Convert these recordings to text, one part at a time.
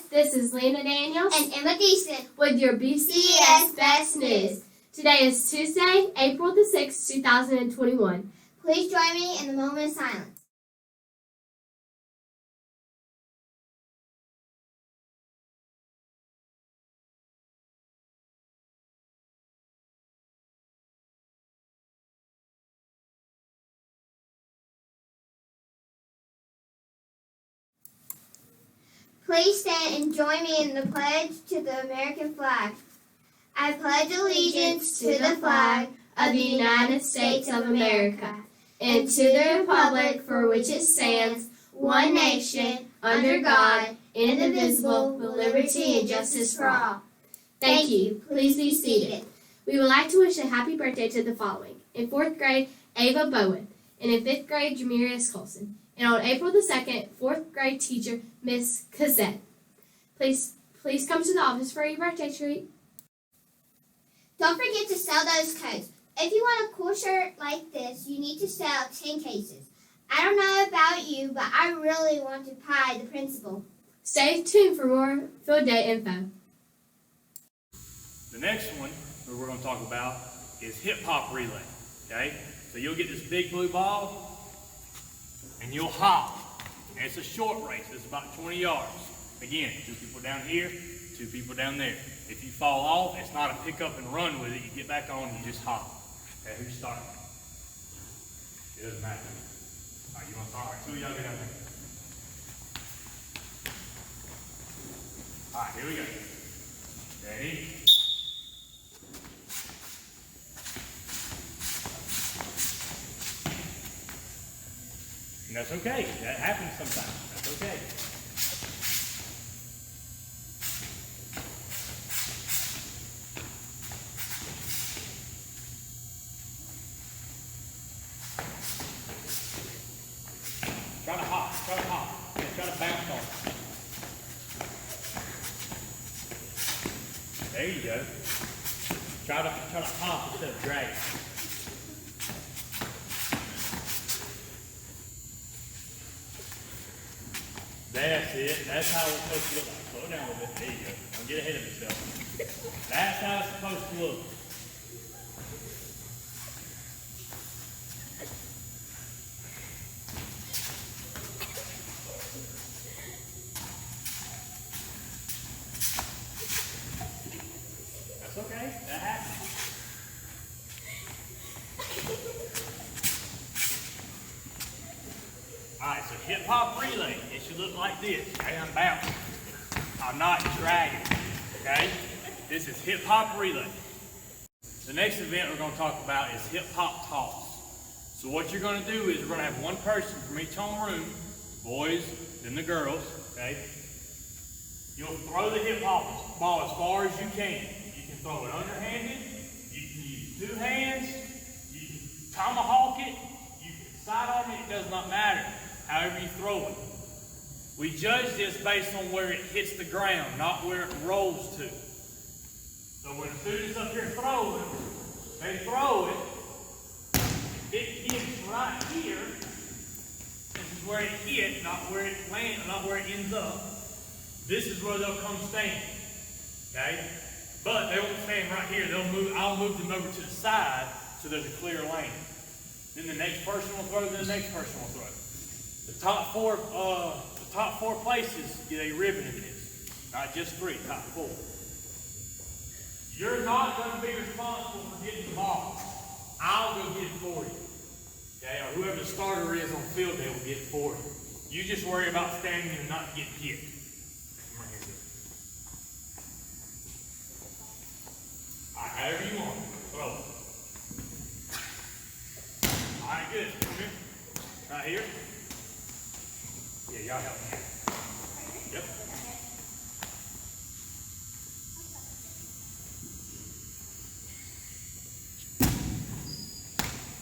This is Lena Daniels and Emma Deason with your BCS Best News. Today is Tuesday, April the 6th, 2021. Please join me in the moment of silence. Please stand and join me in the pledge to the American flag. I pledge allegiance to the flag of the United States of America and to the republic for which it stands, one nation, under God, indivisible, with liberty and justice for all. Thank you. Please be seated. We would like to wish a happy birthday to the following. In 4th grade, Ava Bowen. And in 5th grade, Jamirius Colson. And on April the 2nd, 4th grade teacher, Miss Cazette. Please come to the office for your birthday treat. Don't forget to sell those coats. If you want a cool shirt like this, you need to sell 10 cases. I don't know about you, but I really want to pie the principal. Stay tuned for more field day info. The next one that we're going to talk about is hip hop relay. Okay? So you'll get this big blue ball and you'll hop. And it's a short race. It's about 20 yards. Again, 2 people down here, 2 people down there. If you fall off, it's not a pick up and run with it. You get back on and you just hop. Okay, who's starting? It doesn't matter. All right, you want to start? All right, 2 of y'all get down there. All right, here we go. Ready? And that's okay. That happens sometimes. That's okay. Try to hop. Yeah, try to bounce on it. There you go. Try to hop instead of drag it. That's it. That's how it's supposed to look like. Slow down a little bit. There you go. Don't get ahead of yourself. That's how it's supposed to look. That's okay. That happens. Alright, so hip hop relay. It should look like this. Okay, I'm bouncing. I'm not dragging. Okay? This is hip hop relay. The next event we're going to talk about is hip hop toss. So what you're going to do is we're going to have one person from each homeroom, boys, then the girls, okay? You'll throw the hip hop ball as far as you can. You can throw it underhanded, you can use 2 hands, you can tomahawk it, you can sidearm it, it does not matter. However you throw it. We judge this based on where it hits the ground, not where it rolls to. So when a student's up here throwing, they throw it, it hits right here. This is where it hit, not where it lands, not where it ends up. This is where they'll come stand. Okay? But they won't stand right here. I'll move them over to the side so there's a clear lane. Then the next person will throw, then the next person will throw. The top four places get a ribbon in this. Not just 3, top 4. You're not going to be responsible for getting the ball. I'll go get it for you. Okay? Or whoever the starter is on field day will get it for you. You just worry about standing and not getting hit. Come right here. All right, however you want. Throw it. All right, good. Come here. Right here. Yeah, y'all help me out. Yep.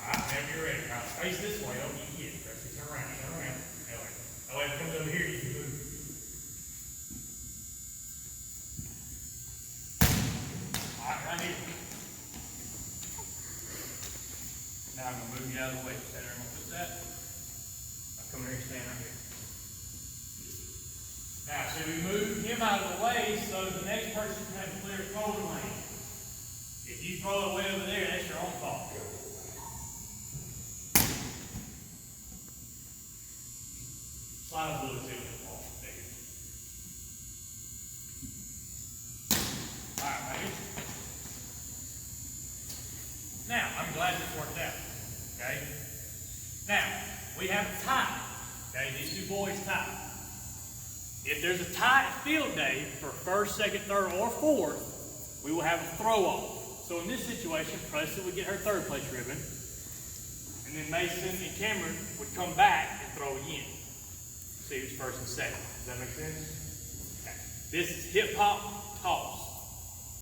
Alright, whenever you're ready. Now face this way, don't get hit. Turn around. That way if it comes over here, you can move. Alright, right here. Now I'm going to move you out of the way. Stand there and put that. Now come here and stand right here. Now, so we move him out you throw it way over there, that's your own fault. Slide a little too. Alright, baby. Now, I'm glad this worked out. Okay? Now, we have a tie. Okay, these two boys tie. If there's a tie at field day for first, second, third, or fourth, we will have a throw-off. So in this situation, Presley would get her third place ribbon, and then Mason and Cameron would come back and throw again. See who's first and second. Does that make sense? Okay. This is hip-hop toss.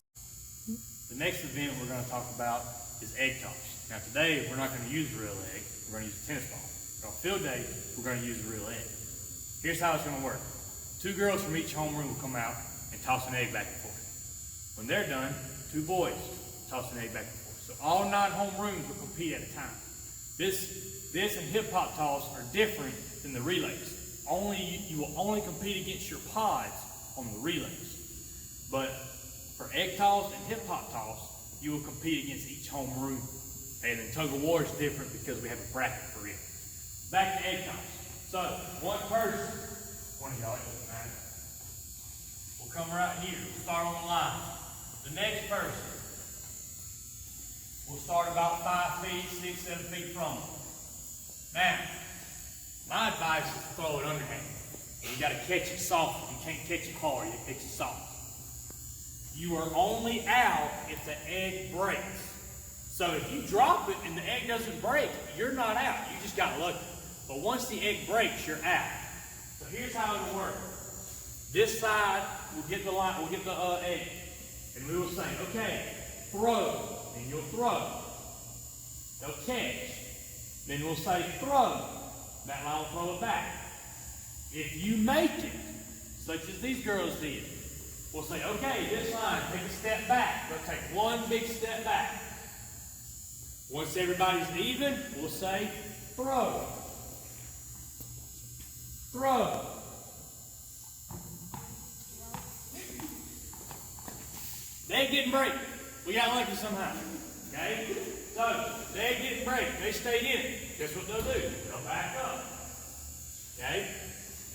The next event we're going to talk about is egg toss. Now today, we're not going to use a real egg. We're going to use a tennis ball. On field day, we're going to use a real egg. Here's how it's going to work. Two girls from each homeroom will come out and toss an egg back and forth. When they're done, two boys toss an egg back and forth. So all 9 homerooms will compete at a time. This and hip-hop toss are different than the relays. You will only compete against your pods on the relays. But for egg toss and hip-hop toss, you will compete against each homeroom. And then tug of war is different because we have a bracket for it. Back to egg toss. So, one person, one of y'all, it doesn't matter, will come right here. We'll start on the line. The next person will start about 5 feet, 6, 7 feet from them. Now, my advice is to throw it underhand. You got to catch it soft. You can't catch it hard. You catch it soft. You are only out if the egg breaks. So if you drop it and the egg doesn't break, you're not out. You just got lucky. But once the egg breaks, you're out. So here's how it'll work. This side will get the line, will get the egg, and we will say, okay, throw, and you'll throw. They'll catch. Then we'll say throw. That line will throw it back. If you make it, such as these girls did, we'll say, okay, this line, take a step back. We'll take one big step back. Once everybody's even, we'll say throw. Throw. The egg didn't break. We got lucky somehow. Okay? So, the egg didn't break. They stayed in it. Guess what they'll do? They'll back up. Okay?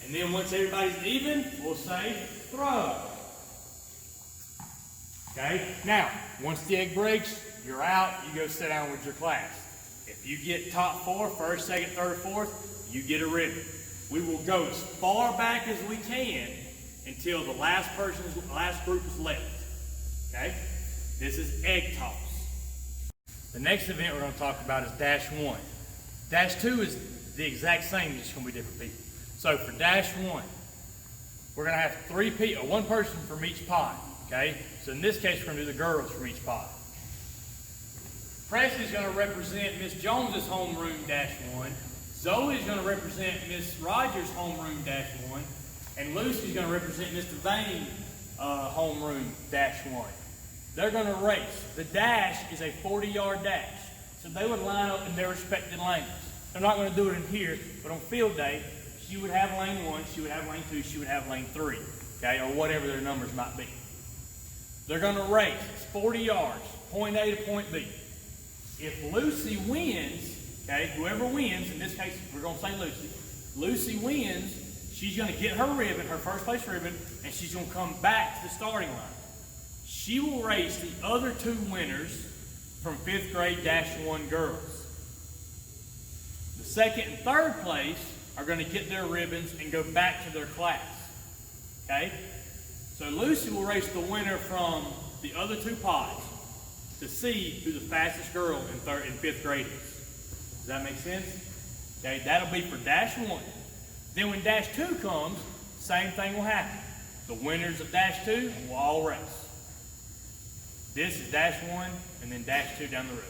And then once everybody's even, we'll say throw. Okay? Now, once the egg breaks, you're out. You go sit down with your class. If you get top 4, first, second, third, fourth, you get a ribbon. We will go as far back as we can until the last group is left. Okay? This is egg toss. The next event we're going to talk about is dash 1. Dash 2 is the exact same, just going to be different people. So for dash 1, we're going to have one person from each pod. Okay? So in this case, we're going to do the girls from each pod. Presley's going to represent Miss Jones's homeroom dash 1. Zoe's going to represent Miss Rogers' homeroom dash 1. And Lucy's going to represent Mr. Vane's homeroom dash 1. They're going to race. The dash is a 40-yard dash. So they would line up in their respective lanes. They're not going to do it in here, but on field day, she would have lane 1, she would have lane 2, she would have lane 3. Okay, or whatever their numbers might be. They're going to race. It's 40 yards, point A to point B. If Lucy wins, okay, whoever wins, in this case, we're going to say Lucy. Lucy wins, she's going to get her ribbon, her first place ribbon, and she's going to come back to the starting line. She will race the other 2 winners from 5th grade dash 1 girls. The second and third place are going to get their ribbons and go back to their class. Okay? So Lucy will race the winner from the other 2 pods to see who the fastest girl in 5th grade is. Does that make sense? Okay, that'll be for dash 1. Then when dash 2 comes, same thing will happen. The winners of dash 2 will all race. This is dash 1 and then dash 2 down the road.